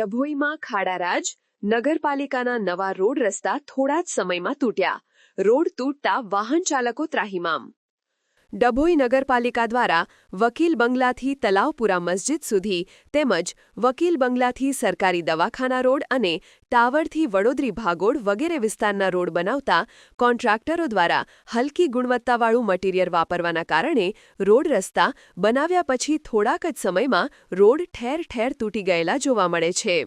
ડભોઈમાં ખાડારાજ નગરપાલિકાના નવા રોડ રસ્તા થોડા જ સમયમાં તૂટ્યા। રોડ તૂટતા વાહન ચાલકો ત્રાહિમામ। ડભોઈ નગરપાલિકા દ્વારા વકીલ બંગલાથી તલાવપુરા મસ્જિદ સુધી તેમજ વકીલ બંગલાથી સરકારી દવાખાના રોડ અને ટાવરથી વડોદરી ભાગોળ વગેરે વિસ્તારના રોડ બનાવતા કોન્ટ્રાક્ટરો દ્વારા હલકી ગુણવત્તાવાળું મટીરીયલ વાપરવાના કારણે રોડ રસ્તા બનાવ્યા પછી થોડાક જ સમયમાં રોડ ઠેર ઠેર તૂટી ગયેલા જોવા મળે છે।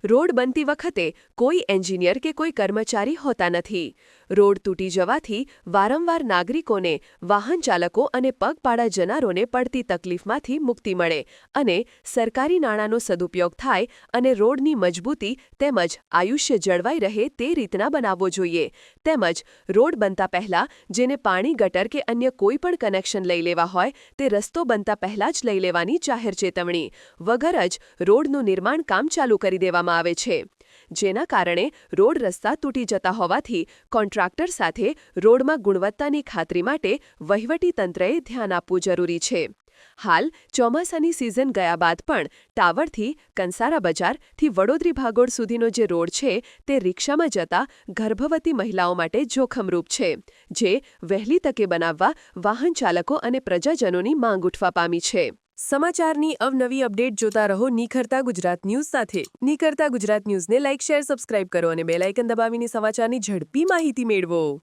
રોડ બનતી વખતે કોઈ એન્જિનિયર કે કોઈ કર્મચારી હોતા નથી। રોડ તૂટી જવાથી વારંવાર નાગરિકોને વાહન ચાલકો અને પગપાળા જનારોને પડતી તકલીફમાંથી મુક્તિ મળે અને સરકારી નાણાંનો સદુપયોગ થાય અને રોડની મજબૂતી તેમજ આયુષ્ય જળવાઈ રહે તે રીતના બનાવવો જોઈએ। તેમજ રોડ બનતા પહેલા જેને પાણી ગટર કે અન્ય કોઈ પણ કનેક્શન લઈ લેવા હોય તે રસ્તો બનતા પહેલા જ લઈ લેવાની જાહેર ચેતવણી વગર જ રોડનું નિર્માણ કામ ચાલુ કરી દેવામાં આવે છે, જેના કારણે રોડ રસ્તા તૂટી જતા હોવાથી કોન્ટ્રાક્ટર સાથે રોડમાં ગુણવત્તાની ખાતરી માટે વહીવટી તંત્રએ ધ્યાન આપવું જરૂરી છે। હાલ ચોમાસાની સિઝન ગયા બાદ પણ ટાવરથી કંસારા બજારથી વડોદરી ભાગોળ સુધીનો જે રોડ છે તે રિક્ષામાં જતા ગર્ભવતી મહિલાઓ માટે જોખમરૂપ છે, જે વહેલી તકે બનાવવા વાહન ચાલકો અને પ્રજાજનોની માંગ ઉઠવા પામી છે। સમાચારની અવનવી અપડેટ જોતા રહો નિખરતા ગુજરાત ન્યૂઝ સાથે। નિખરતા ગુજરાત ન્યૂઝને લાઇક, શેર, સબસ્ક્રાઇબ કરો અને બેલ આઇકન દબાવીને સમાચારની ઝડપી માહિતી મેળવો।